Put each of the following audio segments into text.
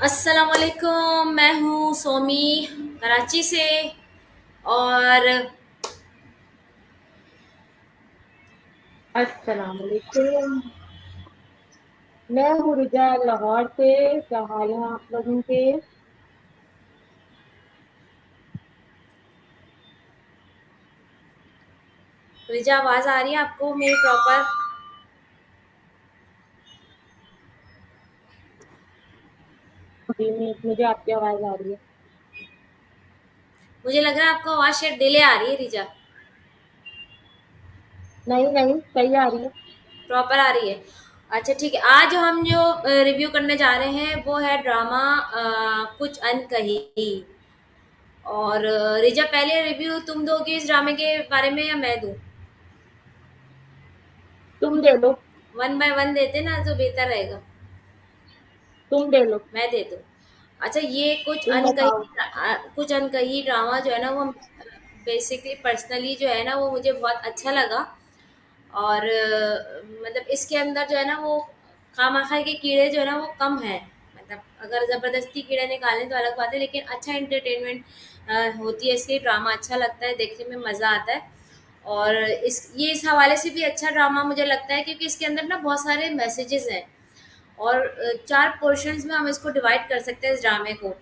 अस्सलाम वालेकुम। मैं हूँ सोमी, कराची से। और अस्सलाम वालेकुम। मैं हूँ रिजा लाहौर से। क्या हाल है आप लोगों के? रिजा, आवाज़ आ रही है आपको मेरी प्रॉपर? जी मुझे आपकी आवाज आ रही है। मुझे लग रहा है आपको आवाज़ शायद डिले आ रही है रिजा। नहीं नहीं, सही आ रही है। प्रॉपर आ रही है। अच्छा ठीक है, आज हम जो रिव्यू करने जा रहे हैं वो है ड्रामा कुछ अनकही। और रिजा, पहले रिव्यू तुम दोगी इस ड्रामे के बारे में या मैं दूँ? तुम दे लो। वन बाय वन देते ना तो बेहतर रहेगा। तुम दे लो। मैं दे दूँ। अच्छा, ये तुम बताओ। कुछ अनकही ड्रामा जो है ना वो बेसिकली पर्सनली जो है ना वो मुझे बहुत अच्छा लगा। और मतलब इसके अंदर जो है ना वो खामखा के कीड़े जो है ना वो कम है। मतलब अगर ज़बरदस्ती कीड़े निकालें तो अलग बात है, लेकिन अच्छा एंटरटेनमेंट होती है इसकी। ड्रामा अच्छा लगता है, देखने में मज़ा आता है। और इस हवाले से भी अच्छा ड्रामा मुझे लगता है क्योंकि इसके अंदर ना बहुत सारे मैसेजेस हैं। और 4 पोर्शंस में हम इसको डिवाइड कर सकते हैं इस ड्रामे को।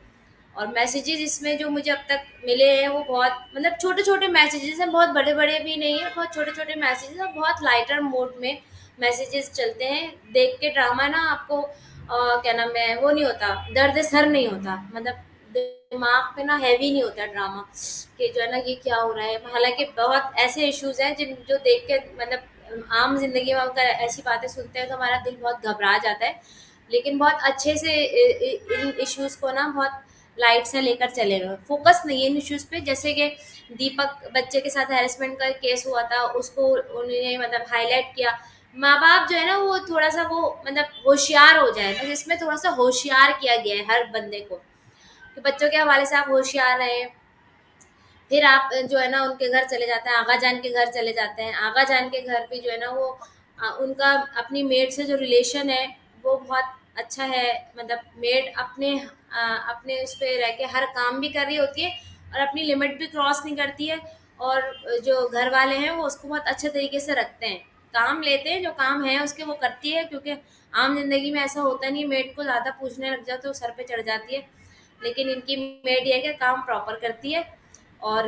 और मैसेजेस इसमें जो मुझे अब तक मिले हैं वो बहुत मतलब छोटे-छोटे मैसेजेस हैं, बहुत बड़े-बड़े भी नहीं हैं, बहुत छोटे-छोटे मैसेजेस हैं और बहुत लाइटर मोड में मैसेजेस चलते हैं। देख के ड्रामा ना आपको क्या नाम है वो नहीं होता, दर्द सर नहीं होता, मतलब दिमाग पे ना हैवी नहीं होता ड्रामा कि जो है ना ये क्या हो रहा है। हालाँकि बहुत ऐसे इश्यूज़ हैं जिन जो देख के मतलब आम ज़िंदगी में अगर ऐसी बातें सुनते हैं तो हमारा दिल बहुत घबरा जाता है। लेकिन बहुत अच्छे से इन इश्यूज़ को ना बहुत लाइट से लेकर चले हुए, फोकस नहीं है इन इश्यूज़ पे। जैसे कि दीपक बच्चे के साथ हैरेसमेंट का केस हुआ था, उसको उन्होंने मतलब हाईलाइट किया। माँ बाप जो है ना वो थोड़ा सा वो मतलब होशियार हो जाए, बस इसमें थोड़ा सा होशियार किया गया है हर बंदे को कि बच्चों के हवाले से आप होशियार रहें। फिर आप जो है ना उनके घर चले जाते हैं, आगा जान के घर चले जाते हैं। आगा जान के घर पे जो है ना वो उनका अपनी मेड से जो रिलेशन है वो बहुत अच्छा है। मतलब मेड अपने उस पे रह के हर काम भी कर रही होती है और अपनी लिमिट भी क्रॉस नहीं करती है। और जो घर वाले हैं वो उसको बहुत अच्छे तरीके से रखते हैं, काम लेते हैं, जो काम है उसके वो करती है। क्योंकि आम जिंदगी में ऐसा होता नहीं, मेड को ज़्यादा पूछने लग जाओ तो सर पे चढ़ जाती है। लेकिन इनकी मेड ये है कि काम प्रॉपर करती है। और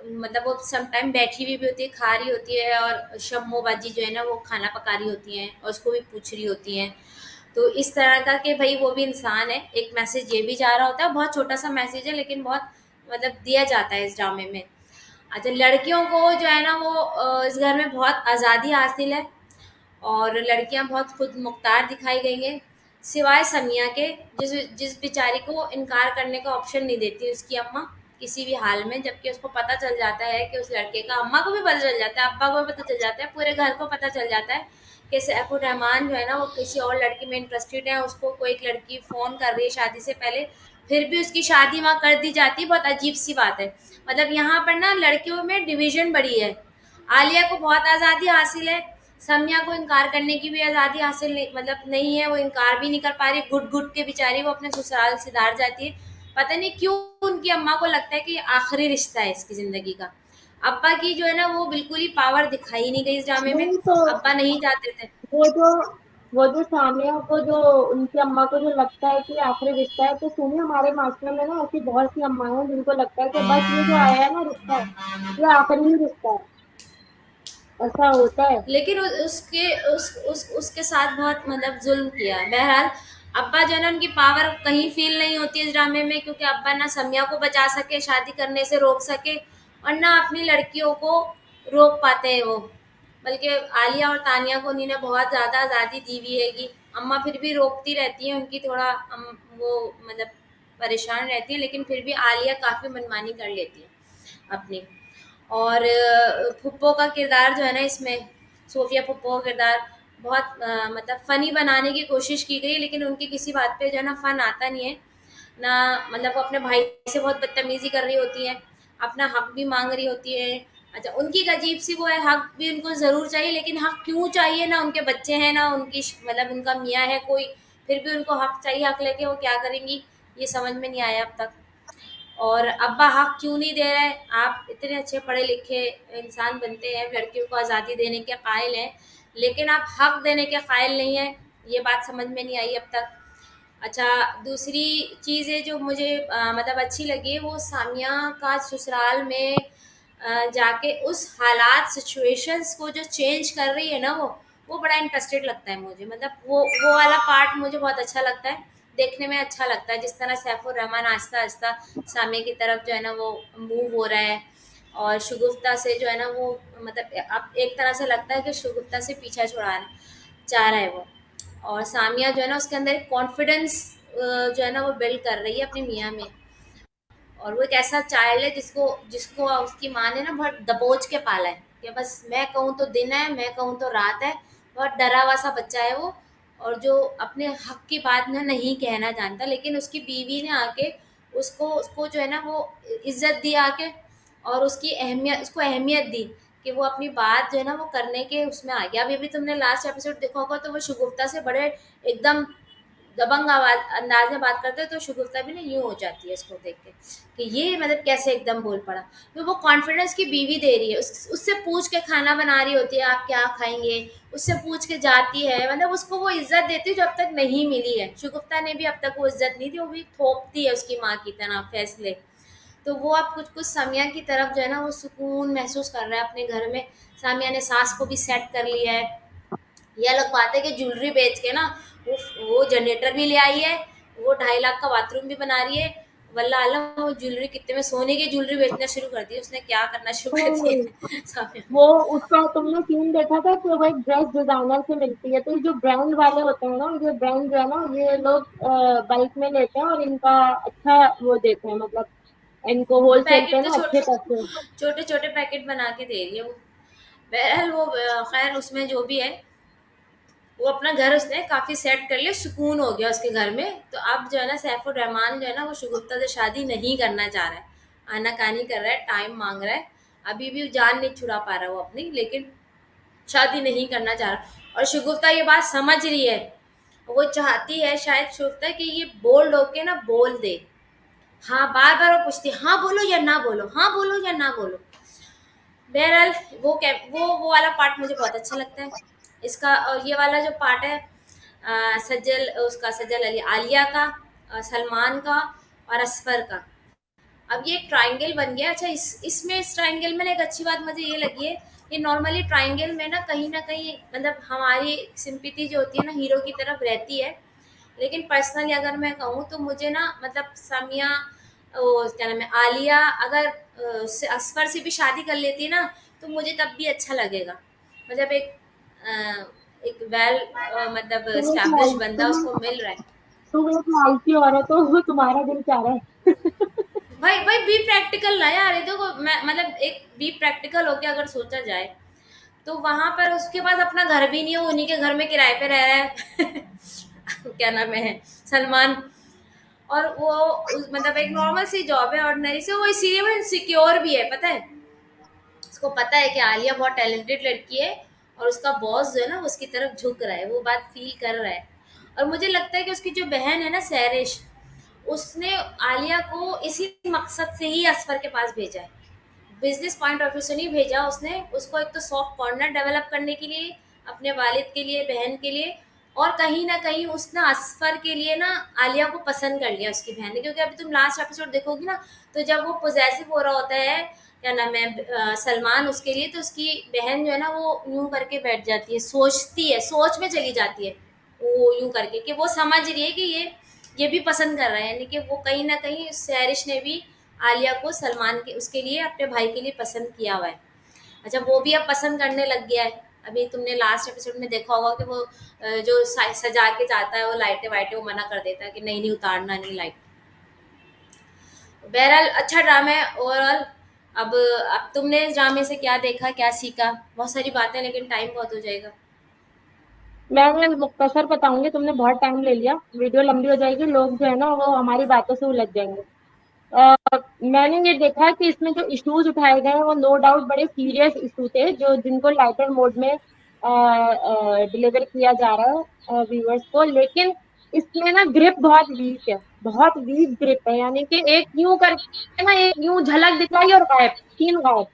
मतलब वो सम टाइम बैठी हुई भी होती है, खा रही होती है, और शम्मो बाजी जो है ना वो खाना पका रही होती हैं और उसको भी पूछ रही होती हैं। तो इस तरह का कि भाई वो भी इंसान है, एक मैसेज ये भी जा रहा होता है। बहुत छोटा सा मैसेज है लेकिन बहुत मतलब दिया जाता है इस ड्रामे में। अच्छा, लड़कियों को जो है ना वो इस घर में बहुत आज़ादी हासिल है और लड़कियां बहुत खुद मुख्तार दिखाई गई हैं, सिवाय समिया के, जिस जिस बेचारी को इनकार करने का ऑप्शन नहीं देती उसकी अम्मा किसी भी हाल में। जबकि उसको पता चल जाता है कि उस लड़के का, अम्मा को भी पता चल जाता है, अब्बा को भी पता चल जाता है, पूरे घर को पता चल जाता है कि सैफुर रहमान जो है ना वो किसी और लड़की में इंटरेस्टेड है। उसको कोई एक लड़की फ़ोन कर रही है शादी से पहले, फिर भी उसकी शादी वहाँ कर दी जाती है। बहुत अजीब सी बात है। मतलब यहाँ पर ना लड़कियों में डिवीज़न बढ़ी है। आलिया को बहुत आज़ादी हासिल है, समिया को इनकार करने की भी आज़ादी हासिल नहीं, मतलब नहीं है, वो इनकार भी नहीं कर पा रही। घुट-घुट के बेचारी वो अपने ससुराल सिधार जाती है। पता नहीं क्यों उनकी अम्मा को लगता है कि ये आखिरी रिश्ता है इसकी ज़िंदगी का। अब्बा की जो है ना वो बिल्कुल ही पावर दिखाई ही नहीं गई इस ड्रामे में। नहीं तो अब्बा नहीं चाहते थे। वो जो वो जो सामिया को जो उनकी अम्मा को जो लगता है कि आखिरी रिश्ता है, तो सुनिए हमारे माशरे में ना ऐसी बहुत सी अम्माएं हैं जिनको लगता है कि बस ये जो आया है ना रिश्ता, ये आखिरी ही रिश्ता है। ऐसा होता है। लेकिन उसके साथ बहुत मतलब ज़ुल्म किया है। बहरहाल अब्बा जो है ना उनकी पावर कहीं फ़ील नहीं होती है इस ड्रामे में, क्योंकि अब्बा ना समिया को बचा सके, शादी करने से रोक सके, और ना अपनी लड़कियों को रोक पाते हैं वो। बल्कि आलिया और तानिया को उन्होंने बहुत ज़्यादा आज़ादी दी हुई है कि अम्मा फिर भी रोकती रहती हैं, उनकी थोड़ा वो मतलब परेशान रहती हैं, लेकिन फिर भी आलिया काफ़ी मनमानी कर लेती है अपनी। और फुप्पो का किरदार जो है ना इसमें, सोफिया फुप्पो का किरदार बहुत मतलब फ़नी बनाने की कोशिश की गई है, लेकिन उनकी किसी बात पे जो है ना फ़न आता नहीं है। ना मतलब वो अपने भाई से बहुत बदतमीज़ी कर रही होती हैं, अपना हक भी माँग रही होती हैं। अच्छा, उनकी एक अजीब-सी वो है, हक भी उनको ज़रूर चाहिए, लेकिन हक क्यों चाहिए? ना उनके बच्चे हैं, ना उनकी मतलब उनका मियाँ है कोई, फिर भी उनको हक चाहिए, हक लेके वो क्या करेंगी, ये समझ में नहीं आया अब तक। और अब्बा हक क्यों नहीं दे रहे हैं? आप इतने अच्छे पढ़े लिखे इंसान बनते हैं, लड़कियों को आज़ादी देने के कायल हैं, लेकिन आप हक देने के कायल नहीं हैं, ये बात समझ में नहीं आई अब तक। अच्छा, दूसरी चीज़ है जो मुझे मतलब अच्छी लगी, वो सामिया का ससुराल में जाके उस हालात सिचुएशंस को जो चेंज कर रही है ना, वो बड़ा इंटरेस्टेड लगता है मुझे। मतलब वो वाला पार्ट मुझे बहुत अच्छा लगता है, देखने में अच्छा लगता है, जिस तरह सैफुर रहमान आहिस्ता आहिस्ता सामने की तरफ जो है ना वो मूव हो रहा है, और शगुफ्ता से जो है ना वो, मतलब अब एक तरह से लगता है कि शगुफ्ता से पीछा छुड़ाना चाह रहा है वो। और सामिया जो है ना उसके अंदर एक कॉन्फिडेंस जो है ना वो बिल्ड कर रही है अपने मियाँ में। और वो एक ऐसा चाइल्ड है जिसको जिसको उसकी माँ ने ना बहुत दबोच के पाला है, कि बस मैं कहूँ तो दिन है, मैं कहूँ तो रात है। बहुत डरा हुआ सा बच्चा है वो, और जो अपने हक की बात ना नहीं कहना जानता, लेकिन उसकी बीवी ने आके उसको उसको जो है ना वो इज्जत दी आके, और उसकी अहमियत, उसको अहमियत दी, कि वो अपनी बात जो है ना वो करने के उसमें आ गया। अभी अभी तुमने लास्ट एपिसोड देखा होगा, तो वो शगुफ्ता से बड़े एकदम दबंग आवाज अंदाज में बात करते हैं, तो शगुफ्ता भी ना यूं हो जाती है इसको देख के, कि ये मतलब कैसे एकदम बोल पड़ा। तो वो कॉन्फिडेंस की बीवी दे रही है, उससे पूछ के खाना बना रही होती है, आप क्या खाएंगे, उससे पूछ के जाती है, मतलब उसको वो इज्जत देती है जो अब तक नहीं मिली है। शगुफ्ता ने भी अब तक वो इज्जत नहीं दी, वो भी थोपती है उसकी माँ की तरह फैसले। तो वो अब कुछ कुछ सामिया की तरफ जो है ना वो सुकून महसूस कर रहा है अपने घर में। सामिया ने सास को भी सेट कर लिया है। ये अलग बात है कि ज्वेलरी बेच के ना वो जनरेटर भी ले आई है, वो 2.5 लाख का बाथरूम भी बना रही है। वल्लाह आलम, वो ज्वेलरी कितने में, सोने की ज्वेलरी बेचना शुरू कर दी उसने, क्या करना शुरू कर तो दिया सामने। वो उसका तुमने सीन देखा था कि वो एक ड्रेस डिजाइनर से मिलती है, तो ये जो ब्रांड वाले होते हैं ना, ये ब्रांड जो है ना, ये लोग बल्क में लेते हैं और इनका अच्छा वो देते हैं, मतलब इनको होलसेल पे पैकेट तो ना अच्छे पैसे। छोटे छोटे पैकेट बना के दे रही है वो। बहरहाल वो खैर उसमें जो भी है, वो अपना घर उसने काफ़ी सेट कर लिया, सुकून हो गया उसके घर में। तो अब जो है ना सैफुर रहमान जो है ना वो शगुफ्ता से शादी नहीं करना चाह रहा है, आनाकानी कर रहा है, टाइम मांग रहा है। अभी भी जान नहीं छुड़ा पा रहा वो अपनी, लेकिन शादी नहीं करना चाह रहा। और शगुफ्ता ये बात समझ रही है, वो चाहती है शायद शगुफ्ता कि ये बोल्ड होके ना बोल दे। हाँ, बार बार वो पूछती है, हाँ बोलो या ना बोलो, हाँ बोलो या ना बोलो। बहरहाल वो वाला पार्ट मुझे बहुत अच्छा लगता है इसका। और ये वाला जो पार्ट है सज्जल, उसका सज्जल अली, आलिया का, सलमान का और असफर का, अब ये ट्रायंगल बन गया। अच्छा, इसमें इस ट्रायंगल में ना एक अच्छी बात मुझे ये लगी है, ये नॉर्मली ट्रायंगल में ना कहीं मतलब हमारी सिंपैथी जो होती है ना हीरो की तरफ रहती है, लेकिन पर्सनली अगर मैं कहूँ तो मुझे ना मतलब सामिया, वो क्या नाम है, आलिया अगर असफर से भी शादी कर लेती है ना, तो मुझे तब भी अच्छा लगेगा। मतलब एक वेल मतलब तुम एक स्टैब्लिश लाल बंदा तुम उसको मिल रहा है। तुम एक लालची औरत हो, वो तुम्हारा दिल चाह रहा है। भाई भाई बी प्रैक्टिकल ना यार, ये देखो मैं मतलब एक बी प्रैक्टिकल होके अगर सोचा जाए, तो वहां पर उसके पास अपना घर भी नहीं है, वो उन्हीं के घर में किराए पे रह रहा है क्या नाम है, सलमान। और वो मतलब एक नॉर्मल सी जॉब है, ऑर्डिनरी से, वो इसीलिए वो इनसिक्योर भी है, पता है। उसको पता है कि आलिया बहुत टैलेंटेड लड़की है, और उसका बॉस जो है ना वो उसकी तरफ झुक रहा है, वो बात फील कर रहा है। और मुझे लगता है कि उसकी जो बहन है ना सैरिश, उसने आलिया को इसी मकसद से ही असफर के पास भेजा है। बिजनेस पॉइंट ऑफ व्यू से नहीं भेजा उसने उसको, एक तो सॉफ्ट कॉर्नर डेवलप करने के लिए, अपने वालिद के लिए, बहन के लिए, और कहीं ना कहीं उसने असफर के लिए ना आलिया को पसंद कर लिया उसकी बहन ने। क्योंकि अभी तुम लास्ट एपिसोड देखोगी ना, तो जब वो पोजेसिव हो रहा होता है, क्या नाम है, सलमान उसके लिए, तो उसकी बहन जो है ना वो यूं करके बैठ जाती है, सोचती है, सोच में चली जाती है, वो यूं करके, कि वो समझ रही है कि ये भी पसंद कर रहा है, यानी कि वो कहीं ना कहीं सैरिश ने भी आलिया को सलमान के उसके लिए, अपने भाई के लिए पसंद किया हुआ है। अच्छा, वो भी अब पसंद करने लग गया है। अभी तुमने लास्ट एपिसोड में देखा होगा कि वो जो सजा के जाता है वो लाइटें वाइटें, वो मना कर देता है कि नहीं नहीं उतारना नहीं लाइट। बहरहाल अच्छा ड्रामा है ओवरऑल। अब तुमने इस ड्रामे से क्या देखा, क्या सीखा? बहुत सारी बातें, लेकिन टाइम बहुत हो जाएगा। मैं मुख्तसर बताऊंगी, तुमने बहुत टाइम ले लिया, वीडियो लंबी हो जाएगी, लोग जो है ना वो हमारी बातों से उलझ जाएंगे। मैंने ये देखा कि इसमें जो इश्यूज उठाए गए हैं वो नो डाउट बड़े सीरियस इशू थे, जो जिनको लाइटर मोड में डिलीवर किया जा रहा है व्यूअर्स को। लेकिन इसमें ना ग्रिप बहुत वीक है, बहुत वीक ग्रिप है, यानी कि एक यूं करके ना, एक यूं झलक दिखाई और गायब, सीन गायब।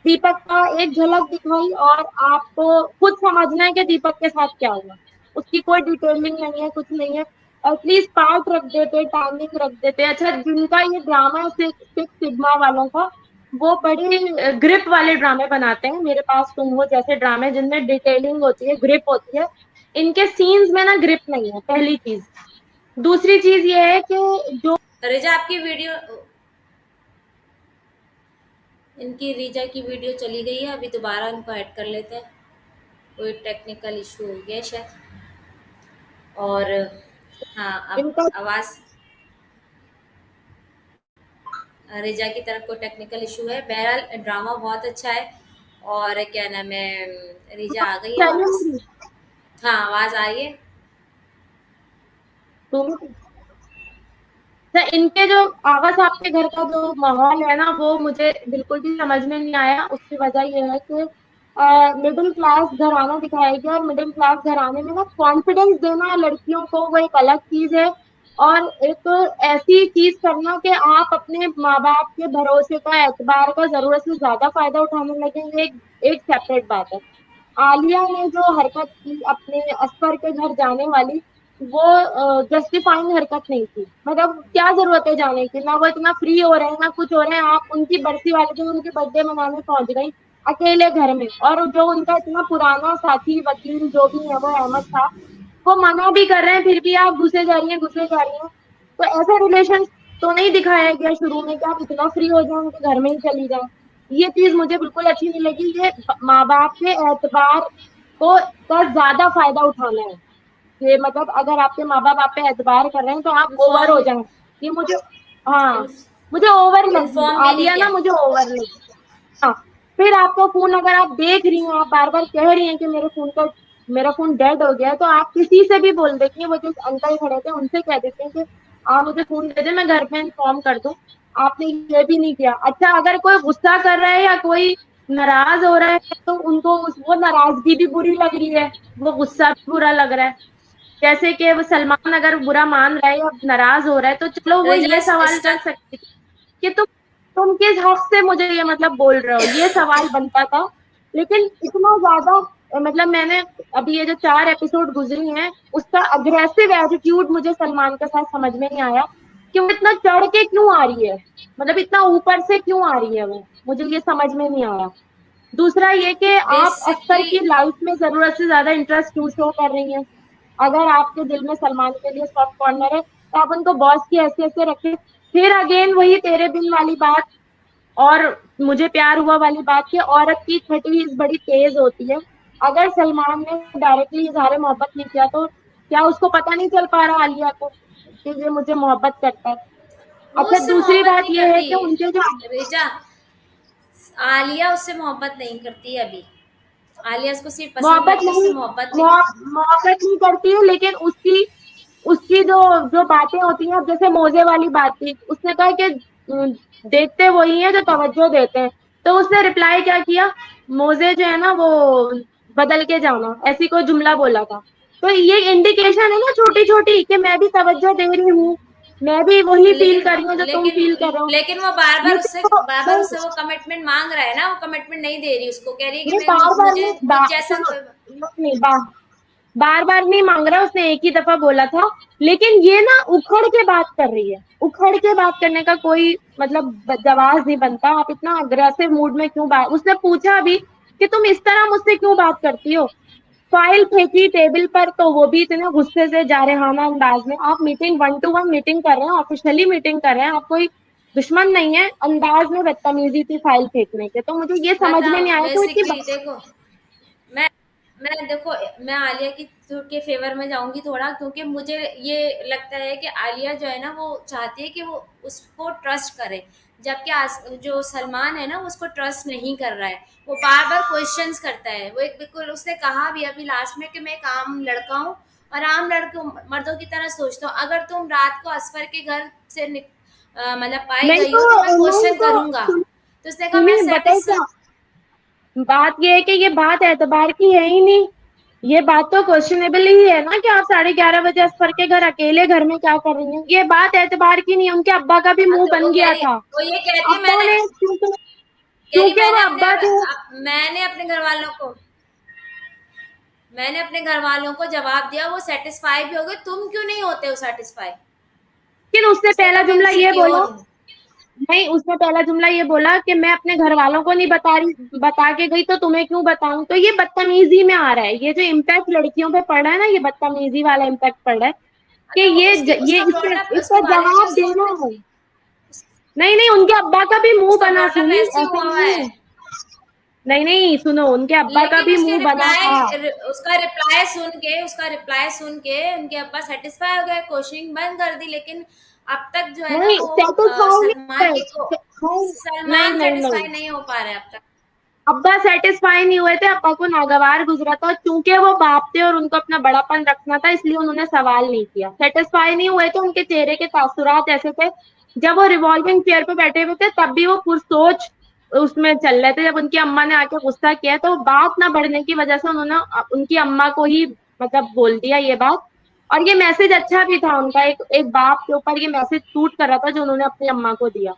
दीपक का एक झलक दिखाई और आपको खुद समझना है कि दीपक के साथ क्या हुआ। उसकी कोई डिटेलिंग नहीं है, कुछ नहीं है। एटलीस्ट पार्ट रख देते, टाइमिंग रख देते। अच्छा, जिनका ये ड्रामा है सिक्स सिग्मा वालों का, वो बड़े ग्रिप वाले ड्रामे बनाते हैं। मेरे पास तुम हो जैसे ड्रामे जिनमें डिटेलिंग होती है, ग्रिप होती है। इनके सीन्स में ना ग्रिप नहीं है, पहली चीज। दूसरी चीज ये है कि जो रिजा आपकी वीडियो, इनकी रिजा की वीडियो चली गई है, अभी दोबारा इनको ऐड कर लेते हैं। कोई टेक्निकल इशू हो गया शायद। और हाँ, अब इनका आवाज़, रिजा की तरफ कोई टेक्निकल इशू है। बहरहाल ड्रामा बहुत अच्छा है। और क्या नाम है, रिजा आ गई है वापस। चाहिए हाँ, आवाज़ आ रही है। मुझे, तो इनके जो आगा साहब के घर का जो माहौल है ना, वो मुझे बिल्कुल भी समझ में नहीं आया। उसकी वजह ये है कि मिडिल क्लास घराना दिखाया गया, और मिडिल क्लास घराने में ना कॉन्फिडेंस देना लड़कियों को वो एक अलग चीज है। और एक ऐसी चीज करना कि आप अपने माँ बाप के भरोसे का, एतबार का जरूरत से ज्यादा फायदा उठाने लगे, ये एक सेपरेट बात है। आलिया ने जो हरकत की अपने असफर के घर जाने वाली, वो जस्टिफाइंग हरकत नहीं थी। मतलब क्या जरूरत है जाने की, ना वो इतना फ्री हो रहे हैं ना कुछ हो रहे हैं। आप उनकी बरसी वाले दिन उनकी बर्थडे मनाने पहुंच गई अकेले घर में, और जो उनका इतना पुराना साथी वकील जो भी है वो अहमद साहब, वो मना भी कर रहे हैं, फिर भी आप घुसे जा रही हैं, घुसे जा रही हैं। तो ऐसा रिलेशन तो नहीं दिखाया गया शुरू में कि आप इतना फ्री हो जाए उनके घर में ही चली जाए। ये चीज मुझे बिल्कुल अच्छी नहीं लगी। ये माँ बाप के एतबार को का ज्यादा फायदा उठाना है। ये मतलब अगर आपके माँ बाप आप पे एतबार कर रहे हैं तो आप ओवर इन्फॉर्म हो भी, जाएं। ये मुझे, हाँ, इन्फ मुझे ओवर लगी, इन्फॉर्म भी नहीं आलिया ना किया। मुझे ओवर लगी। हाँ, फिर आपका फोन अगर आप देख रही हैं, आप बार बार कह रही हैं कि मेरा फोन डेड हो गया है, तो आप किसी से भी बोल देती हैं। वो जो अंकल खड़े थे उनसे कह देते हैं कि आप मुझे फोन दे दें, मैं घर पे इन्फॉर्म कर दूं। आपने ये भी नहीं किया। अच्छा, अगर कोई गुस्सा कर रहा है या कोई नाराज हो रहा है, तो उनको वो नाराजगी भी बुरी लग रही है, वो गुस्सा भी बुरा लग रहा है। जैसे कि वो सलमान अगर बुरा मान रहा है या नाराज हो रहा है, तो चलो वो रिजा ये सवाल कर स्टक। सकती है कि तुम किस हक से मुझे ये मतलब बोल रहे हो, ये सवाल बनता था। लेकिन इतना ज्यादा मतलब मैंने अभी ये जो 4 एपिसोड गुजरी हैं, उसका अग्रेसिव एटीट्यूड मुझे सलमान के साथ समझ में नहीं आया कि वो इतना चढ़ के क्यों आ रही है। मतलब इतना ऊपर से क्यों आ रही है वो, मुझे ये समझ में नहीं आया। दूसरा ये कि आप अख्तर बेसिकली की लाइफ में जरूरत से ज्यादा इंटरेस्ट क्यों शो कर रही हैं। अगर आपके दिल में सलमान के लिए सॉफ्ट कॉर्नर है, तो आप उनको बॉस की हैसियत से रखें। फिर अगेन वही तेरे बिन वाली बात, और मुझे प्यार हुआ वाली बात, की औरत की खटवीज बड़ी तेज होती है। अगर सलमान ने डायरेक्टली इजहार मोहब्बत नहीं किया, तो क्या उसको पता नहीं चल पा रहा आलिया को कि ये मुझे मोहब्बत करता है। वो अच्छा, उससे दूसरी मोहब्बत बात नहीं ये है करती। कि उनके जो रिजा, आलिया उससे मोहब्बत नहीं करती है अभी। आलिया उसको सिर्फ पसंद मोहब्बत करती है, उससे नहीं मोहब्बत नहीं करती। मोहब्बत नहीं करती है, लेकिन उसकी उसकी जो जो बातें होती हैं, अब जैसे मोजे वाली बात थी, उसने कहा कि देखते वही है जो तवज्जो देते हैं। तो उसने रिप्लाई क्या किया, मोजे जो है ना वो बदल के जाना, ऐसी कोई जुमला बोला था। तो ये इंडिकेशन है ना छोटी छोटी, कि मैं भी तवज्जो दे रही हूँ, मैं भी वही फील लेकिन कर रही हूँ जो तुम लेकिन फील कर रहे हो। लेकिन वो बार बार लेकिन उससे, तो बार बार नहीं, उससे वो कमिटमेंट मांग रहा है ना, वो कमिटमेंट नहीं दे रही उसको, कह रही है कि ये मैं बार बार मुझे नहीं मुझ जैसा सुनो, कोई। नहीं, बार बार नहीं मांग रहा, उसने एक ही दफा बोला था। लेकिन ये ना उखड़ के बात कर रही है। उखड़ के बात करने का कोई मतलब जवाब नहीं बनता। आप इतना अग्रेसिव मूड में क्यों बात, उसने पूछा भी कि तुम इस तरह मुझसे क्यों बात करती हो। फाइल फेंकी टेबल पर, तो वो भी इतने गुस्से से जारहाना अंदाज में। आप मीटिंग 1 to 1 मीटिंग कर रहे हैं, ऑफिशियली मीटिंग कर रहे हैं, आप कोई दुश्मन नहीं है। अंदाज में बदतमीजी थी फाइल फेंकने के। तो मुझे ये समझ में बताओ, नहीं आया कि वो इतनी बेसिकली देखो, मैं मैं देखो, मैं आलिया की के फेवर में जाऊंगी थोड़ा, क्योंकि मुझे ये लगता है कि आलिया जो है ना, वो चाहती है कि वो उसको ट्रस्ट करे। जबकि जो सलमान है ना, वो उसको ट्रस्ट नहीं कर रहा है। वो बार बार क्वेश्चंस करता है। वो एक बिल्कुल, उसने कहा भी अभी लास्ट में कि मैं एक आम लड़का हूँ, और आम लड़कों मर्दों की तरह सोचता हूँ। अगर तुम रात को असफर के घर से मतलब पाई नहीं गई तो हो, तो मैं नहीं क्वेश्चन तो करूंगा। तो उसने कहा मैं सुनिए, बताइए क्या सेटिस्फाई। बात। ये है कि ये बात एतबार की है ही नहीं। ये बात तो क्वेश्चनेबल ही है ना कि आप 11:30 बजे असफर के घर अकेले घर में क्या कर रही हैं। ये बात एतबार की नहीं है, उनके अब्बा का भी हाँ, मुंह तो बन गया था। वो ये कहती है अब्बा ने क्योंकि कह रही क्योंकि वो अब्बा थे। मैंने अपने घर वालों को जवाब दिया, वो सेटिस्फाई भी हो गए, तुम क्यों नहीं होते हो सेटिस्फाई? लेकिन उसने उसने पहला कहा मैं जुमला ये बोला, इनसिक्योर हूँ। नहीं उसने पहला जुमला ये बोला कि मैं अपने घर वालों को नहीं बता रही, बता के गई तो तुम्हें क्यों बताऊं। तो ये बदतमीजी में आ रहा है, ये जो इम्पैक्ट लड़कियों पे पड़ रहा है ना, ये बदतमीजी वाला इम्पैक्ट पड़ रहा है कि तो ये उसके ये उसका इसका ब्रॉटअप, इसका उसके वालिद भी जवाब उसको देना है। नहीं नहीं, उनके अब्बा का भी मुंह उसका बना, ब्रॉटअप सुनी ऐसे ही ऐसा हुआ हुआ नहीं है। है। नहीं नहीं, सुनो, उनके अब्बा का लेकिन भी मुंह बना था। उसका रिप्लाई सुन के उनके अब्बा सेटिस्फाई हो गए, कोशिश बंद कर दी। लेकिन अब तक जो है ना नहीं वो सेटिस्फाई सलमान नहीं के को है। नहीं सलमान नहीं नहीं, सेटिस्फाई नहीं हो पा रहा है अब तक। अब्बा सेटिस्फाई नहीं हुए थे, अब्बा को नागवार गुजरा था, चूंकि वो बाप थे और उनको अपना बड़ापन रखना था, इसलिए उन्होंने सवाल नहीं किया। सेटिस्फाई नहीं हुए थे, उनके चेहरे के तासुरात ऐसे थे। जब वो रिवॉल्विंग चेयर पे बैठे हुए थे तब भी वो पुरसोच उसमें चल रहे थे। जब उनकी अम्मा ने आके गुस्सा किया तो बात ना बढ़ने की वजह से उन्होंने उनकी अम्मा को ही मतलब बोल दिया ये बात। और ये मैसेज अच्छा भी था उनका, एक एक बाप के ऊपर ये मैसेज सूट कर रहा था जो उन्होंने अपनी अम्मा को दिया।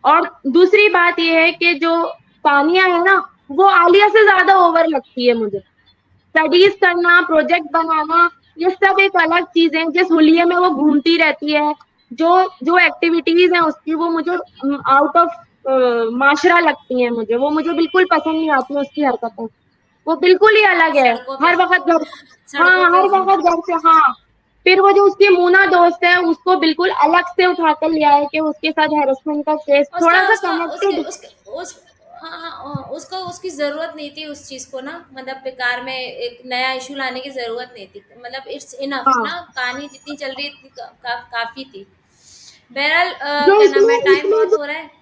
और दूसरी बात ये है कि जो तानिया है ना, वो आलिया से ज्यादा ओवर लगती है मुझे। स्टडीज करना, प्रोजेक्ट बनाना, ये सब एक अलग चीज है। जिस हुलिये में वो घूमती रहती है, जो जो एक्टिविटीज है उसकी, वो मुझे आउट ऑफ माशरा लगती है। मुझे बिल्कुल पसंद नहीं आती उसकी हरकतें। वो बिल्कुल ही अलग है। सड़कों पे हर वक्त घर, हाँ सड़कों पे हर वक्त घर से, हाँ। फिर वो जो उसकी मूना दोस्त है उसको बिल्कुल अलग से उठाकर लिया है कि उसके साथ हैरेसमेंट का केस उसका थोड़ा सा उसका उसके कनेक्टेड। उसके उस हाँ हाँ, उसको उसकी जरूरत नहीं थी उस चीज को ना, मतलब बेकार में एक नया इशू लाने की जरूरत नहीं थी, मतलब इट्स इनफ हाँ, ना, कहानी जितनी चल रही थी काफी थी। बहरहाल जो क्या नाम इसमें है, टाइम इसमें बहुत हो रहा है।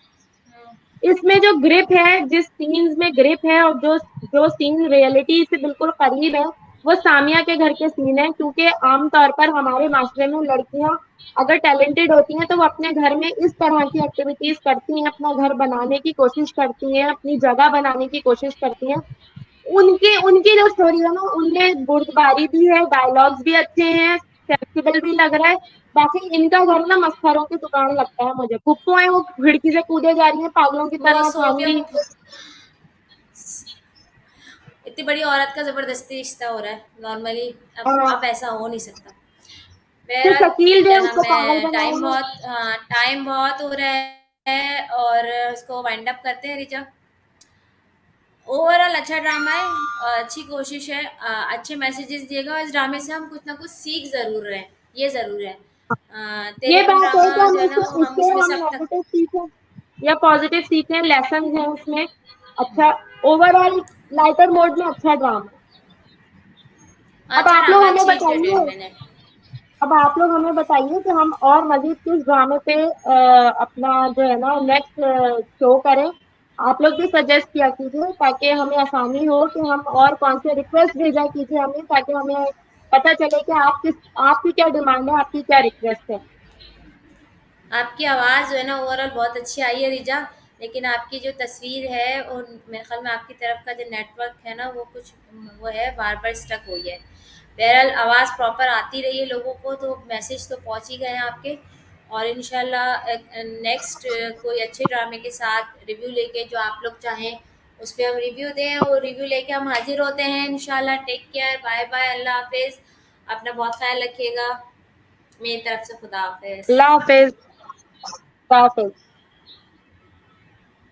इसमें जो ग्रिप है, जिस सीन्स में ग्रिप है, और जो जो सीन रियलिटी से बिल्कुल करीब है, वो सामिया के घर के सीन है। क्योंकि आमतौर पर हमारे माशरे में लड़कियां अगर टैलेंटेड होती हैं तो वो अपने घर में इस तरह की एक्टिविटीज करती हैं, अपना घर बनाने की कोशिश करती हैं, अपनी जगह बनाने की कोशिश करती हैं। उनकी उनकी जो स्टोरी है ना, उनमें बुर्दबारी भी है, डायलॉग्स भी अच्छे हैं, सेंसिबल भी लग रहा है। बाकी इनका घर ना मस्खरों की दुकान लगता है मुझे। फुप्पो है, वो खिड़की से कूदे जा रही है पागलों की वो तरह, सोफिया फैमिली। इतनी बड़ी औरत का जबरदस्ती रिश्ता हो रहा है नॉर्मली, अब हाँ, ऐसा हो नहीं सकता। फिर बहरहाल शकील जो है क्या उसको नाम पागल है, बनाया है। टाइम बहुत हो रहा है और इसको वाइंड अप करते हैं रिचा। ओवरऑल अच्छा ड्रामा है, अच्छी कोशिश है, अच्छे मैसेजेस दिएगा और इस ड्रामे से हम कुछ ना कुछ सीख जरूर रहे हैं, ये जरूर है। ये तेरेपन बात है ड्रामा कि हम जो है ना वो हम इससे उसमें हम से अब तक नेगेटिव सीखें या पॉजिटिव सीखें, लेसन है उसमें। अच्छा, ओवरऑल लाइटर मोड में अच्छा ड्रामा। अब अच्छा आप लोग ड्रामा, हमें अच्छी बताइए, एंटरटेनमेंट है। अब आप लोग हमें बताइए कि हम और मजीद किस ड्रामे पे अपना जो है ना नेक्स्ट शो करें। आप लोग भी सजेस्ट किया कीजिए ताकि हमें आसानी हो कि हम और कौन से रिक्वेस्ट भेजा कीजिए हमें, ताकि हमें पता चले कि आपकी क्या डिमांड है, आपकी क्या रिक्वेस्ट है। आपकी आवाज़ जो है ना ओवरऑल बहुत अच्छी आई है रिजा, लेकिन आपकी जो तस्वीर है और मेरे ख्याल में आपकी तरफ का जो नेटवर्क है ना वो कुछ वो है, बार बार स्टक हुई है। बहरहाल आवाज़ प्रॉपर आती रही है लोगों को, तो मैसेज तो पहुंच ही गए हैं आपके। और इंशाल्लाह नेक्स्ट कोई अच्छे ड्रामे के साथ रिव्यू लेके जो आप लोग चाहें उस पर हम रिव्यू दें, और रिव्यू लेके हम हाजिर होते हैं इंशाल्लाह। टेक केयर, बाय बाय, अल्लाह हाफिज़। अपना बहुत ख्याल रखिएगा। मेरी तरफ से खुदा हाफिज़। अल्लाह हाफिज। अल्लाह हाफिज।